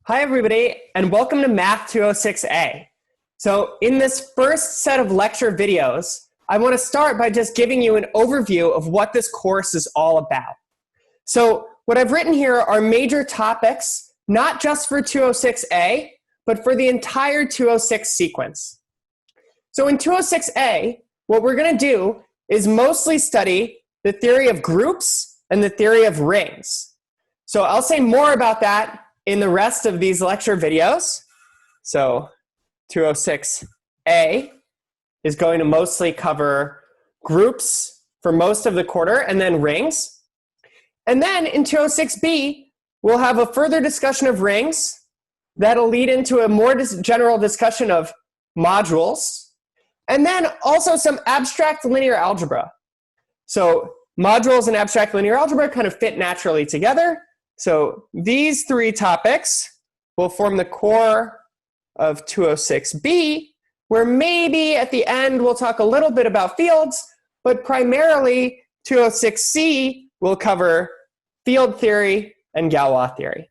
Hi, everybody, and welcome to Math 206A. So in this first set of lecture videos, I want to start by just giving you an overview of what this course is all about. So what I've written here are major topics, not just for 206A, but for the entire 206 sequence. So in 206A, what we're going to do is mostly study the theory of groups and the theory of rings. So I'll say more about that in the rest of these lecture videos. So 206A is going to mostly cover groups for most of the quarter and then rings. And then in 206B, we'll have a further discussion of rings that'll lead into a more general discussion of modules, and then also some abstract linear algebra. So modules and abstract linear algebra kind of fit naturally together. So these three topics will form the core of 206B, where maybe at the end we'll talk a little bit about fields, but primarily 206C will cover field theory and Galois theory.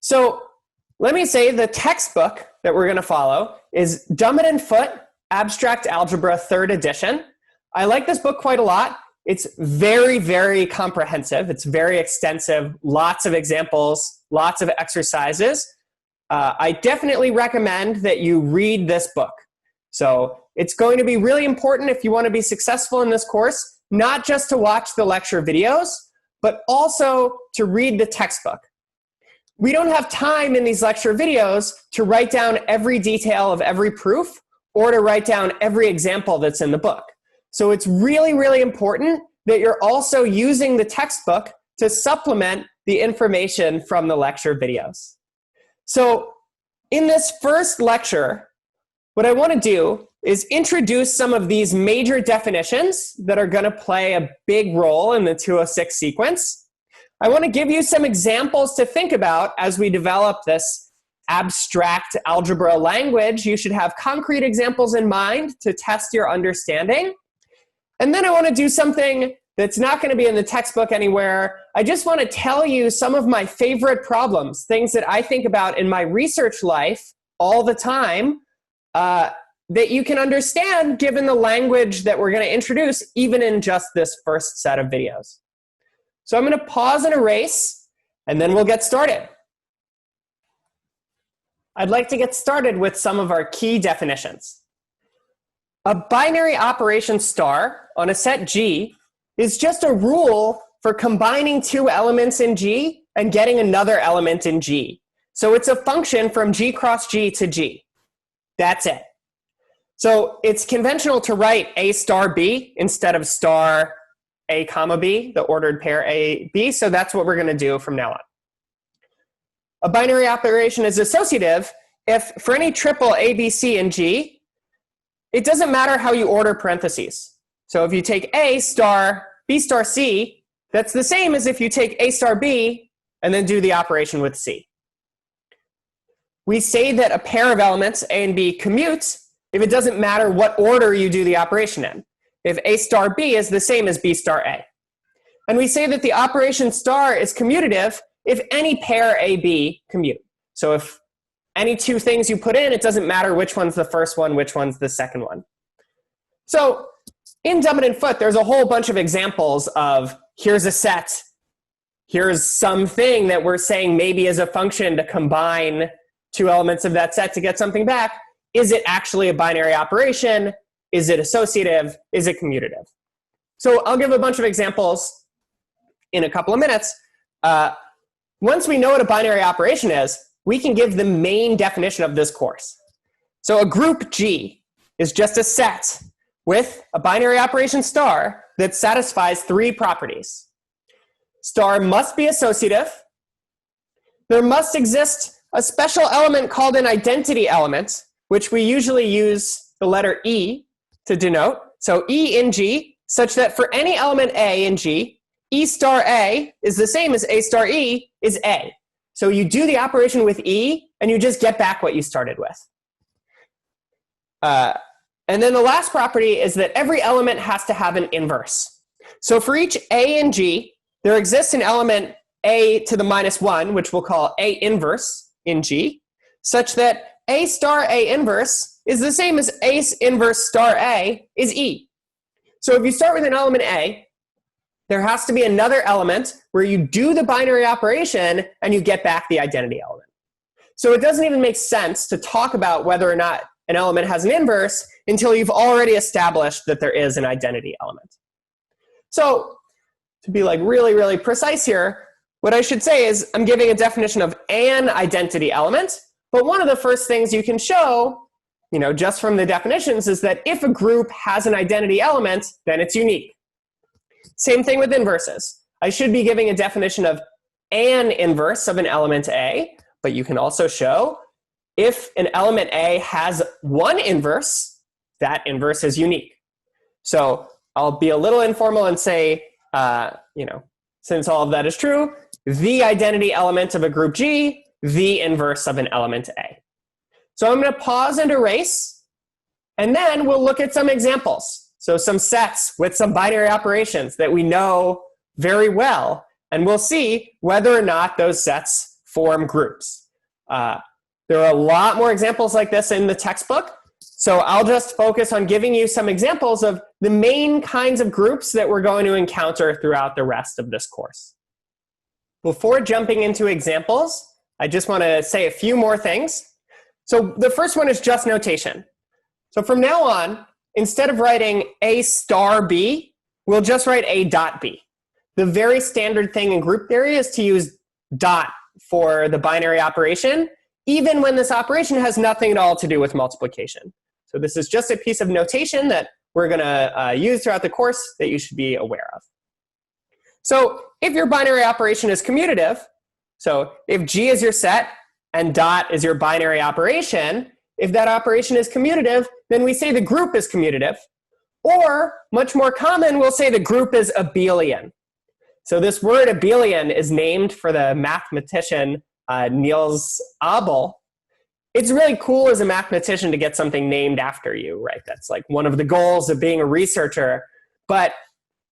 So let me say the textbook that we're going to follow is Dummit and Foote, Abstract Algebra, 3rd edition. I like this book quite a lot. It's very, very comprehensive. It's very extensive, lots of examples, lots of exercises. I definitely recommend that you read this book. So it's going to be really important if you want to be successful in this course, not just to watch the lecture videos, but also to read the textbook. We don't have time in these lecture videos to write down every detail of every proof or to write down every example that's in the book. So it's really, really important that you're also using the textbook to supplement the information from the lecture videos. So in this first lecture, what I want to do is introduce some of these major definitions that are going to play a big role in the 206 sequence. I want to give you some examples to think about as we develop this abstract algebra language. You should have concrete examples in mind to test your understanding. And then I want to do something that's not going to be in the textbook anywhere. I just want to tell you some of my favorite problems, things that I think about in my research life all the time that you can understand given the language that we're going to introduce, even in just this first set of videos. So I'm going to pause and erase, and then we'll get started. I'd like to get started with some of our key definitions. A binary operation star on a set G is just a rule for combining two elements in G and getting another element in G. So it's a function from G cross G to G. That's it. So it's conventional to write A star B instead of star A comma B, the ordered pair A, B. So that's what we're going to do from now on. A binary operation is associative if for any triple A, B, C, and G, it doesn't matter how you order parentheses. So if you take A star B star C, that's the same as if you take A star B and then do the operation with C. We say that a pair of elements, A and B, commutes if it doesn't matter what order you do the operation in. If A star B is the same as B star A. And we say that the operation star is commutative if any pair AB commute. So if any two things you put in, it doesn't matter which one's the first one, which one's the second one. So in Dummit and Foote, there's a whole bunch of examples of here's a set, here's something that we're saying maybe is a function to combine two elements of that set to get something back. Is it actually a binary operation? Is it associative? Is it commutative? So I'll give a bunch of examples in a couple of minutes. Once we know what a binary operation is, we can give the main definition of this course. So a group G is just a set with a binary operation star that satisfies three properties. Star must be associative. There must exist a special element called an identity element, which we usually use the letter E to denote. So E in G, such that for any element A in G, E star A is the same as A star E is A. So you do the operation with E, and you just get back what you started with. And then the last property is that every element has to have an inverse. So for each A in G, there exists an element a to the minus 1, which we'll call A inverse. in G, such that A star A inverse is the same as A inverse star A is E. So if you start with an element A, there has to be another element where you do the binary operation and you get back the identity element. So it doesn't even make sense to talk about whether or not an element has an inverse until you've already established that there is an identity element. So to be like really, really precise here, what I should say is I'm giving a definition of an identity element, but one of the first things you can show, just from the definitions, is that if a group has an identity element, then it's unique. Same thing with inverses. I should be giving a definition of an inverse of an element A, but you can also show if an element A has one inverse, that inverse is unique. So I'll be a little informal and say, since all of that is true, the identity element of a group G, the inverse of an element A. So I'm going to pause and erase, and then we'll look at some examples. So some sets with some binary operations that we know very well, and we'll see whether or not those sets form groups. There are a lot more examples like this in the textbook, so I'll just focus on giving you some examples of the main kinds of groups that we're going to encounter throughout the rest of this course. Before jumping into examples, I just want to say a few more things. So the first one is just notation. So from now on, instead of writing A star B, we'll just write A dot B. The very standard thing in group theory is to use dot for the binary operation, even when this operation has nothing at all to do with multiplication. So this is just a piece of notation that we're going to use throughout the course that you should be aware of. So if your binary operation is commutative, so if G is your set and dot is your binary operation, if that operation is commutative, then we say the group is commutative. Or, much more common, we'll say the group is abelian. So this word abelian is named for the mathematician Niels Abel. It's really cool as a mathematician to get something named after you, right? That's like one of the goals of being a researcher. But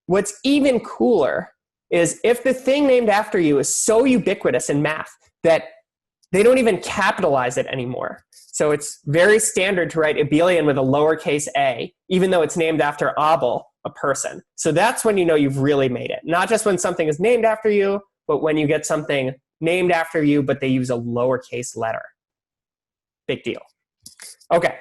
what's even cooler is if the thing named after you is so ubiquitous in math that they don't even capitalize it anymore. So it's very standard to write abelian with a lowercase a, even though it's named after Abel, a person. So that's when you know you've really made it. Not just when something is named after you, but when you get something named after you, but they use a lowercase letter. Big deal. Okay,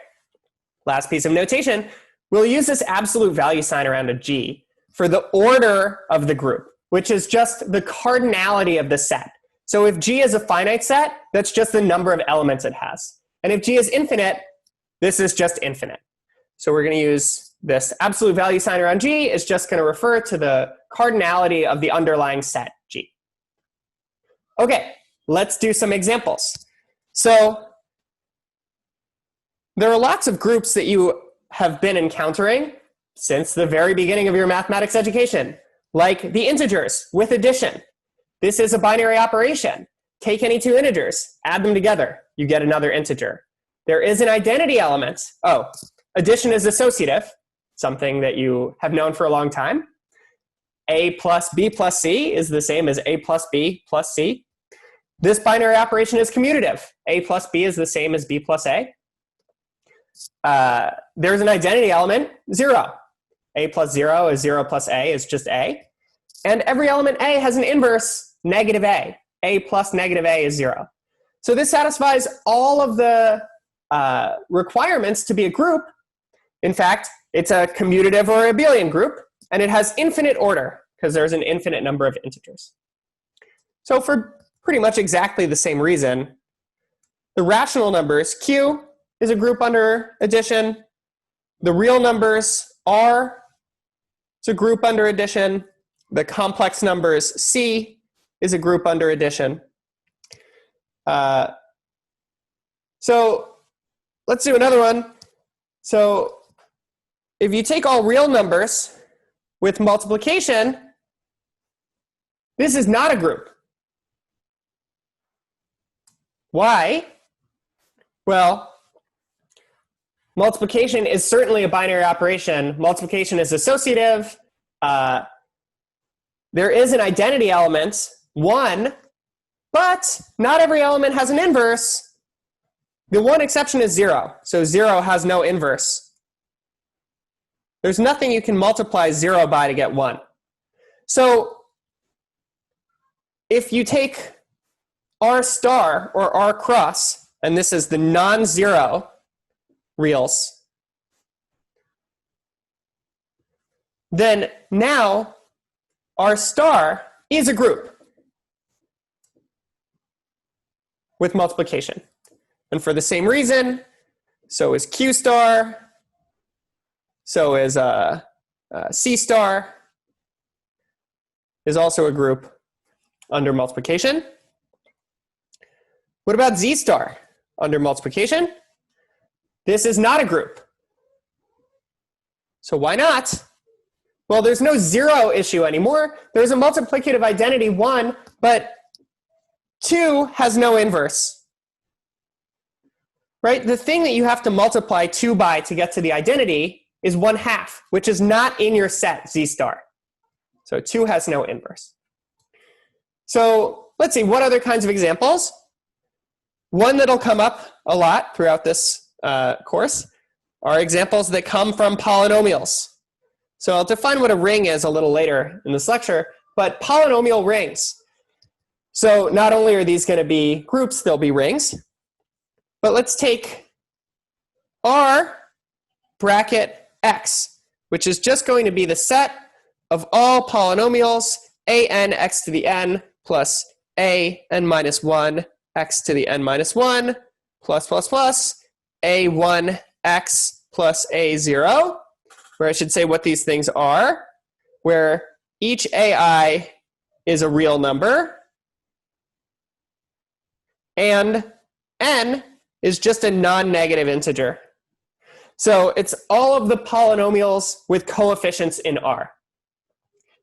last piece of notation. We'll use this absolute value sign around a G for the order of the group, which is just the cardinality of the set. So if G is a finite set, that's just the number of elements it has. And if G is infinite, this is just infinite. So we're going to use this absolute value sign around G is just going to refer to the cardinality of the underlying set G. Okay, let's do some examples. So there are lots of groups that you have been encountering since the very beginning of your mathematics education, like the integers with addition. This is a binary operation. Take any two integers, add them together, you get another integer. There is an identity element. Oh, addition is associative, something that you have known for a long time. A plus B plus C is the same as A plus B plus C. This binary operation is commutative. A plus B is the same as B plus A. There's an identity element, 0. A plus 0 is 0 plus A is just A. And every element A has an inverse, negative A. A plus negative A is 0. So this satisfies all of the requirements to be a group. In fact, it's a commutative or abelian group, and it has infinite order because there's an infinite number of integers. So for pretty much exactly the same reason, the rational numbers, Q, is a group under addition. The real numbers, R, is a group under addition. The complex numbers, C, is a group under addition. So let's do another one. So if you take all real numbers with multiplication, this is not a group. Why? Well, multiplication is certainly a binary operation. Multiplication is associative. There is an identity element, 1, But not every element has an inverse. The one exception is 0. So 0 has no inverse. There's nothing you can multiply 0 by to get 1. So if you take R star or R cross, and this is the non-zero reals, then now R star is a group with multiplication. And for the same reason, so is Q star, so is C star, is also a group under multiplication. What about Z star under multiplication? This is not a group. So why not? Well, there's no 0 issue anymore. There's a multiplicative identity 1, but 2 has no inverse. Right? The thing that you have to multiply 2 by to get to the identity is 1/2, which is not in your set Z star. So 2 has no inverse. So let's see, what other kinds of examples? One that'll come up a lot throughout this course are examples that come from polynomials. So I'll define what a ring is a little later in this lecture, but polynomial rings. So not only are these going to be groups, they'll be rings. But let's take R bracket X, which is just going to be the set of all polynomials a(n) x to the n plus a(n minus 1) x to the n minus 1 plus a1 x plus a0, where I should say what these things are, where each ai is a real number, and n is just a non-negative integer. So it's all of the polynomials with coefficients in R.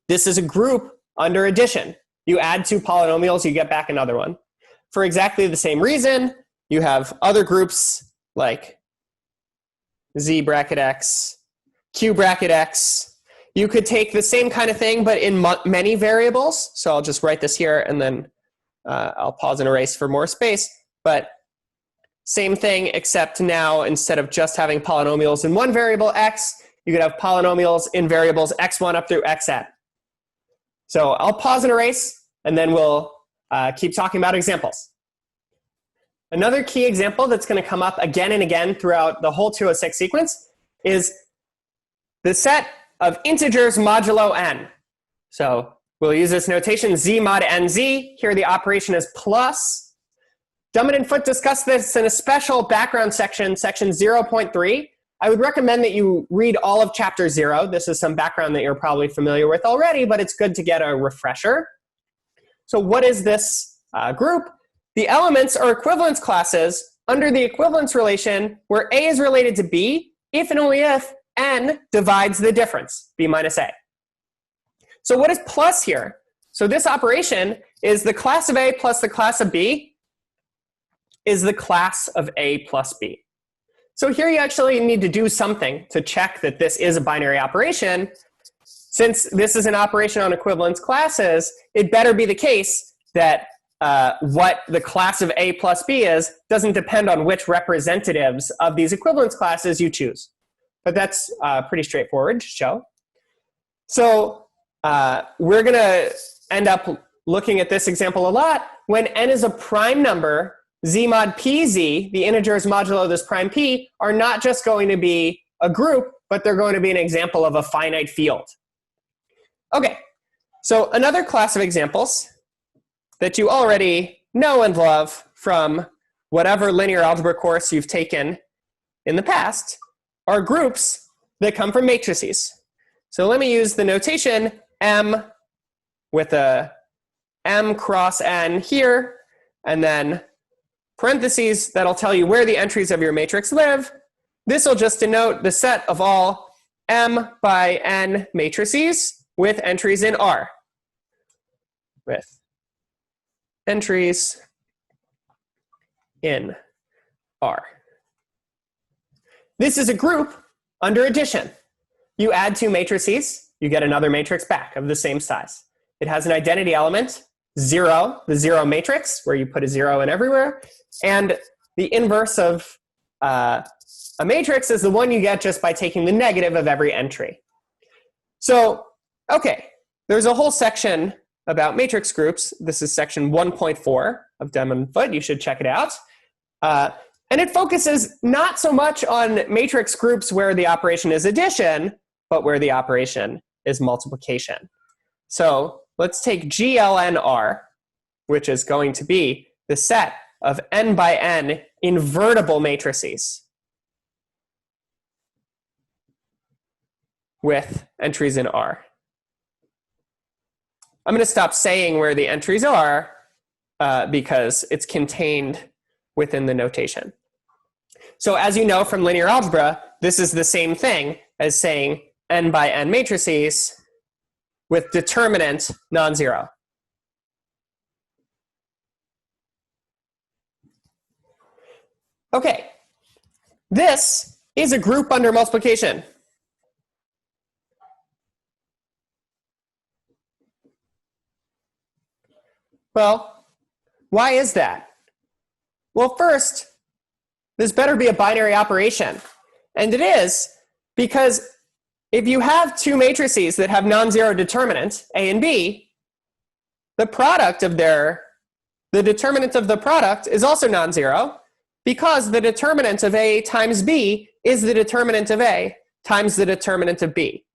This is a group under addition. You add 2 polynomials, you get back another one. For exactly the same reason, you have other groups like Z bracket X, Q bracket X. You could take the same kind of thing, but in many variables. So I'll just write this here, and then I'll pause and erase for more space. But same thing, except now instead of just having polynomials in one variable x, you could have polynomials in variables x1 up through xn. So I'll pause and erase, and then we'll keep talking about examples. Another key example that's going to come up again and again throughout the whole 206 sequence is the set of integers modulo n. So we'll use this notation z mod nz. Here the operation is plus. Dummit and Foote discussed this in a special background section, section 0.3. I would recommend that you read all of chapter 0. This is some background that you're probably familiar with already, but it's good to get a refresher. So what is this group? The elements are equivalence classes under the equivalence relation where A is related to B if and only if n divides the difference, B minus A. So what is plus here? So this operation is the class of A plus the class of B is the class of A plus B. So here you actually need to do something to check that this is a binary operation. Since this is an operation on equivalence classes, it better be the case that what the class of A plus B is doesn't depend on which representatives of these equivalence classes you choose. But that's pretty straightforward to show. So we're going to end up looking at this example a lot. When n is a prime number, z mod pz, the integers modulo this prime p, are not just going to be a group, but they're going to be an example of a finite field. Okay, so another class of examples that you already know and love from whatever linear algebra course you've taken in the past are groups that come from matrices. So let me use the notation M with a M cross N here, and then parentheses that'll tell you where the entries of your matrix live. This will just denote the set of all M by N matrices with entries in R. With entries in R. This is a group under addition. You add 2 matrices, you get another matrix back of the same size. It has an identity element, 0, the 0 matrix, where you put a 0 in everywhere. And the inverse of a matrix is the one you get just by taking the negative of every entry. So, okay, there's a whole section about matrix groups. This is section 1.4 of Dummit and Foote. You should check it out. And it focuses not so much on matrix groups where the operation is addition, but where the operation is multiplication. So let's take GLNR, which is going to be the set of n by n invertible matrices with entries in R. I'm going to stop saying where the entries are because it's contained within the notation. So as you know from linear algebra, this is the same thing as saying n by n matrices with determinant non-zero. Okay, this is a group under multiplication. Well, why is that? Well, first, this better be a binary operation. And it is because if you have two matrices that have non-zero determinant, A and B, the determinant of the product is also non-zero because the determinant of A times B is the determinant of A times the determinant of B.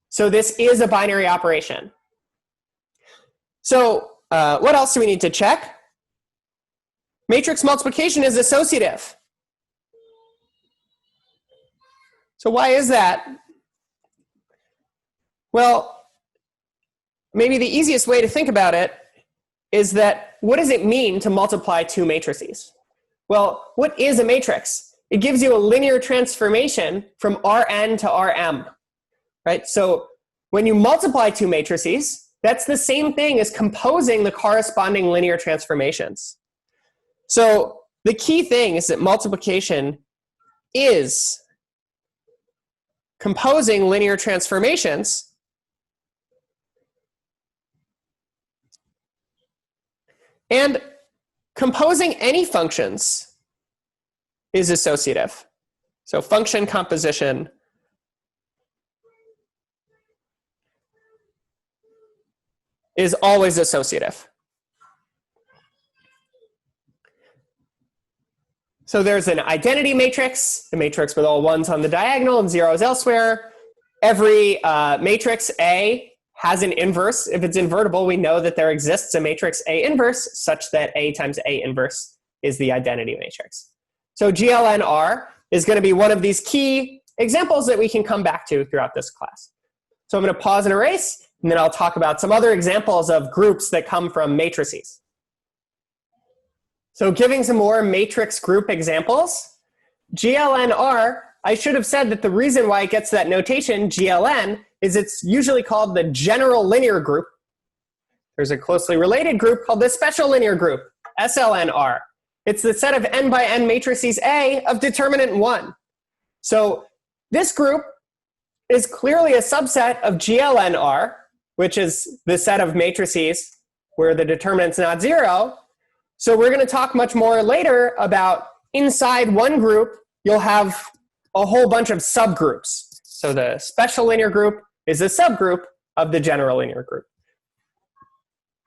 So this is a binary operation. So what else do we need to check? Matrix multiplication is associative. So why is that? Well, maybe the easiest way to think about it is that what does it mean to multiply two matrices? Well, what is a matrix? It gives you a linear transformation from Rn to Rm, right? So when you multiply two matrices, that's the same thing as composing the corresponding linear transformations. So the key thing is that multiplication is composing linear transformations and composing any functions is associative. So function composition is always associative. So there's an identity matrix, a matrix with all ones on the diagonal and zeros elsewhere. Every matrix A has an inverse. If it's invertible, we know that there exists a matrix A inverse such that A times A inverse is the identity matrix. So GLNR is going to be one of these key examples that we can come back to throughout this class. So I'm going to pause and erase, and then I'll talk about some other examples of groups that come from matrices. So giving some more matrix group examples, GLNR, I should have said that the reason why it gets that notation, GLN, is it's usually called the general linear group. There's a closely related group called the special linear group, SLNR. It's the set of n by n matrices A of determinant 1. So this group is clearly a subset of GLNR, which is the set of matrices where the determinant's not zero. So we're going to talk much more later about inside one group, you'll have a whole bunch of subgroups. So the special linear group is a subgroup of the general linear group.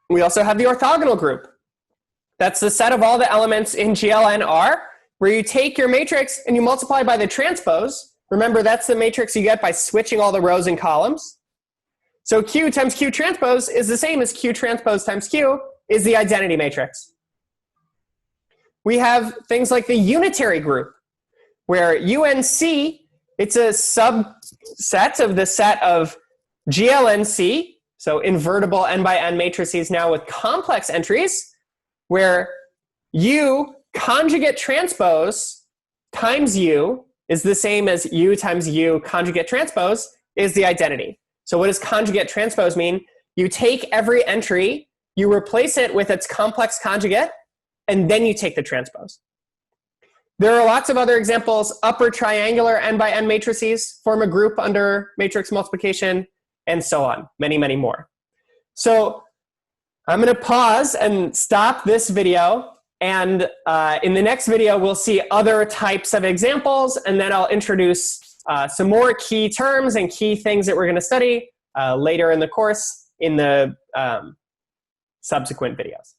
We also have the orthogonal group. That's the set of all the elements in GLNR, where you take your matrix and you multiply by the transpose. Remember, that's the matrix you get by switching all the rows and columns. So Q times Q transpose is the same as Q transpose times Q is the identity matrix. We have things like the unitary group, where UNC, it's a subset of the set of GLNC, so invertible n by n matrices now with complex entries, where U conjugate transpose times U is the same as U times U conjugate transpose is the identity. So what does conjugate transpose mean? You take every entry, you replace it with its complex conjugate, and then you take the transpose. There are lots of other examples. Upper triangular n by n matrices form a group under matrix multiplication, and so on. Many, many more. So I'm going to pause and stop this video. And in the next video, we'll see other types of examples. And then I'll introduce some more key terms and key things that we're going to study later in the course in the subsequent videos.